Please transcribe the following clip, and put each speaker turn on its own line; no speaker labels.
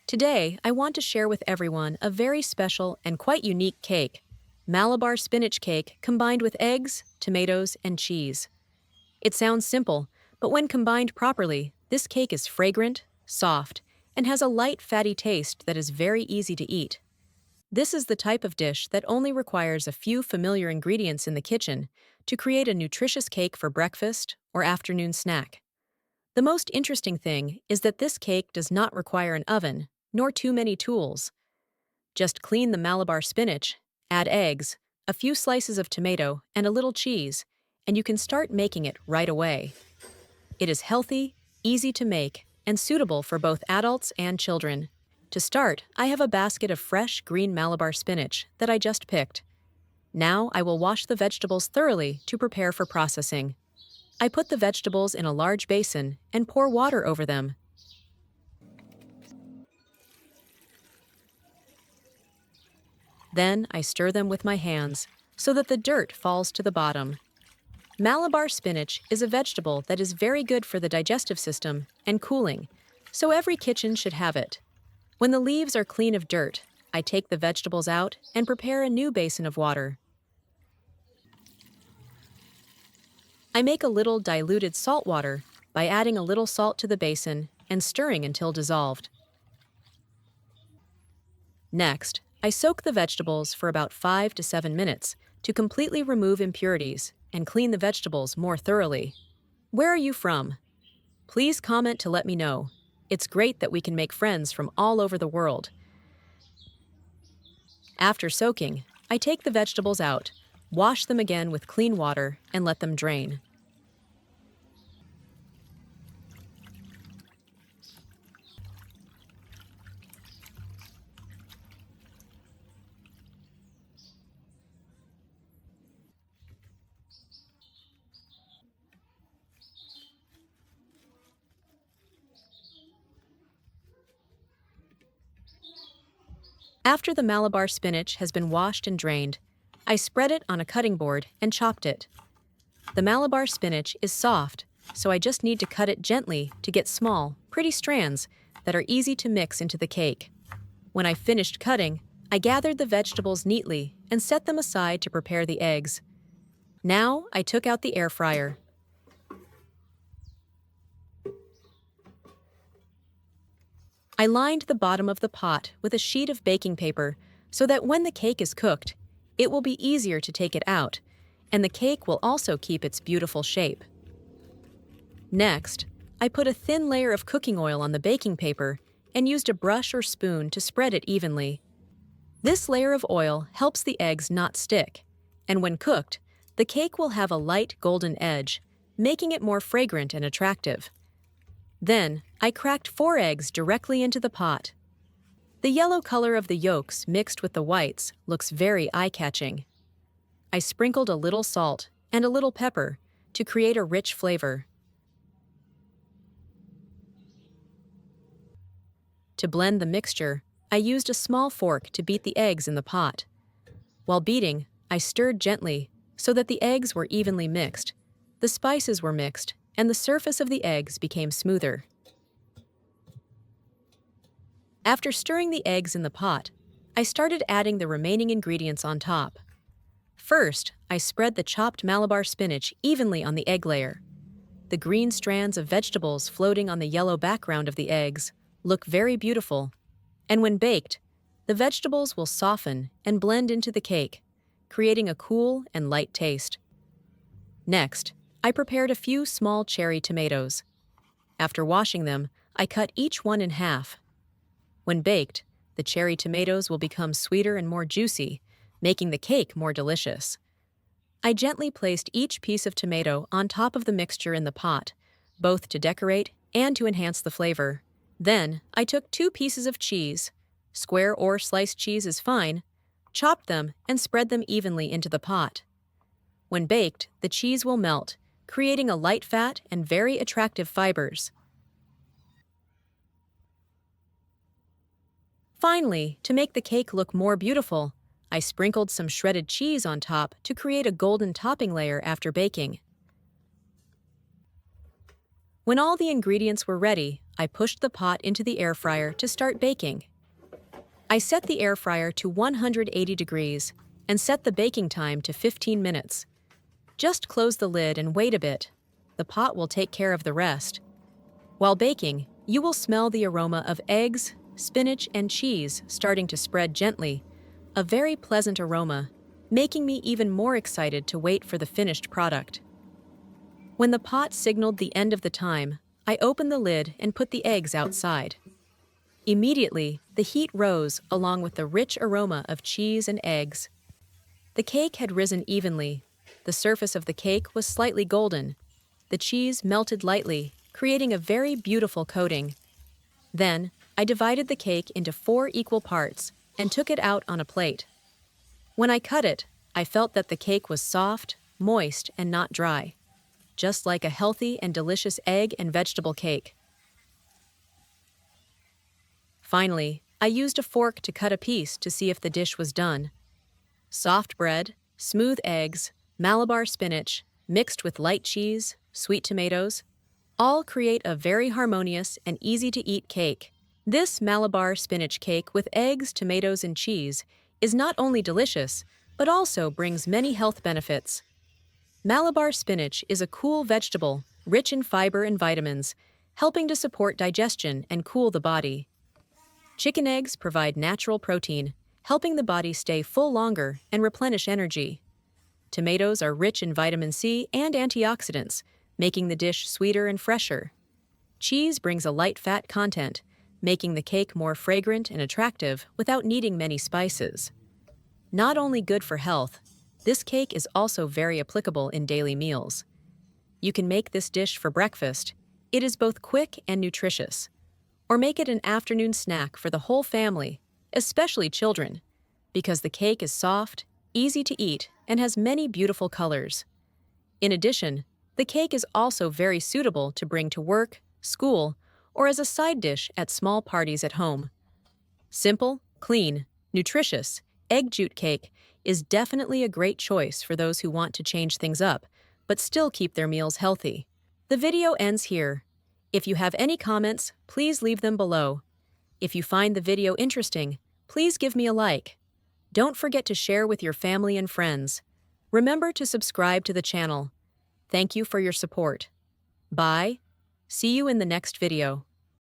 Today, I want to share with everyone a very special and quite unique cake, Malabar spinach cake combined with eggs, tomatoes, and cheese. It sounds simple, but when combined properly, this cake is fragrant, soft, and has a light, fatty taste that is very easy to eat. This is the type of dish that only requires a few familiar ingredients in the kitchen to create a nutritious cake for breakfast or afternoon snack. The most interesting thing is that this cake does not require an oven, nor too many tools. Just clean the Malabar spinach, add eggs, a few slices of tomato, and a little cheese, and you can start making it right away. It is healthy, easy to make, and suitable for both adults and children. To start, I have a basket of fresh green Malabar spinach that I just picked. Now I will wash the vegetables thoroughly to prepare for processing. I put the vegetables in a large basin and pour water over them. Then I stir them with my hands so that the dirt falls to the bottom. Malabar spinach is a vegetable that is very good for the digestive system and cooling, so every kitchen should have it. When the leaves are clean of dirt, I take the vegetables out and prepare a new basin of water. I make a little diluted salt water by adding a little salt to the basin and stirring until dissolved. Next, I soak the vegetables for about 5 to 7 minutes to completely remove impurities and clean the vegetables more thoroughly. Where are you from? Please comment to let me know. It's great that we can make friends from all over the world. After soaking, I take the vegetables out, wash them again with clean water, and let them drain. After the Malabar spinach has been washed and drained, I spread it on a cutting board and chopped it. The Malabar spinach is soft, so I just need to cut it gently to get small, pretty strands that are easy to mix into the cake. When I finished cutting, I gathered the vegetables neatly and set them aside to prepare the eggs. Now I took out the air fryer. I lined the bottom of the pot with a sheet of baking paper so that when the cake is cooked, it will be easier to take it out, and the cake will also keep its beautiful shape. Next, I put a thin layer of cooking oil on the baking paper and used a brush or spoon to spread it evenly. This layer of oil helps the eggs not stick, and when cooked, the cake will have a light golden edge, making it more fragrant and attractive. Then, I cracked 4 eggs directly into the pot. The yellow color of the yolks mixed with the whites looks very eye-catching. I sprinkled a little salt and a little pepper to create a rich flavor. To blend the mixture, I used a small fork to beat the eggs in the pot. While beating, I stirred gently so that the eggs were evenly mixed, the spices were mixed, and the surface of the eggs became smoother. After stirring the eggs in the pot, I started adding the remaining ingredients on top. First, I spread the chopped Malabar spinach evenly on the egg layer. The green strands of vegetables floating on the yellow background of the eggs look very beautiful, and when baked, the vegetables will soften and blend into the cake, creating a cool and light taste. Next, I prepared a few small cherry tomatoes. After washing them, I cut each one in half. When baked, the cherry tomatoes will become sweeter and more juicy, making the cake more delicious. I gently placed each piece of tomato on top of the mixture in the pot, both to decorate and to enhance the flavor. Then, I took 2 pieces of cheese, square or sliced cheese is fine, chopped them and spread them evenly into the pot. When baked, the cheese will melt, creating a light fat and very attractive fibers. Finally, to make the cake look more beautiful, I sprinkled some shredded cheese on top to create a golden topping layer after baking. When all the ingredients were ready, I pushed the pot into the air fryer to start baking. I set the air fryer to 180 degrees and set the baking time to 15 minutes. Just close the lid and wait a bit. The pot will take care of the rest. While baking, you will smell the aroma of eggs, spinach, and cheese starting to spread gently, a very pleasant aroma, making me even more excited to wait for the finished product. When the pot signaled the end of the time, I opened the lid and put the eggs outside. Immediately, the heat rose along with the rich aroma of cheese and eggs. The cake had risen evenly. The surface of the cake was slightly golden. The cheese melted lightly, creating a very beautiful coating. Then, I divided the cake into 4 equal parts and took it out on a plate. When I cut it, I felt that the cake was soft, moist, and not dry, just like a healthy and delicious egg and vegetable cake. Finally, I used a fork to cut a piece to see if the dish was done. Soft bread, smooth eggs, Malabar spinach, mixed with light cheese, sweet tomatoes, all create a very harmonious and easy-to-eat cake. This Malabar spinach cake with eggs, tomatoes, and cheese is not only delicious, but also brings many health benefits. Malabar spinach is a cool vegetable, rich in fiber and vitamins, helping to support digestion and cool the body. Chicken eggs provide natural protein, helping the body stay full longer and replenish energy. Tomatoes are rich in vitamin C and antioxidants, making the dish sweeter and fresher. Cheese brings a light fat content, making the cake more fragrant and attractive without needing many spices. Not only good for health, this cake is also very applicable in daily meals. You can make this dish for breakfast. It is both quick and nutritious. Or make it an afternoon snack for the whole family, especially children, because the cake is soft, easy to eat, and has many beautiful colors. In addition, the cake is also very suitable to bring to work, school, or as a side dish at small parties at home. Simple, clean, nutritious, egg jute cake is definitely a great choice for those who want to change things up, but still keep their meals healthy. The video ends here. If you have any comments, please leave them below. If you find the video interesting, please give me a like. Don't forget to share with your family and friends. Remember to subscribe to the channel. Thank you for your support. Bye. See you in the next video.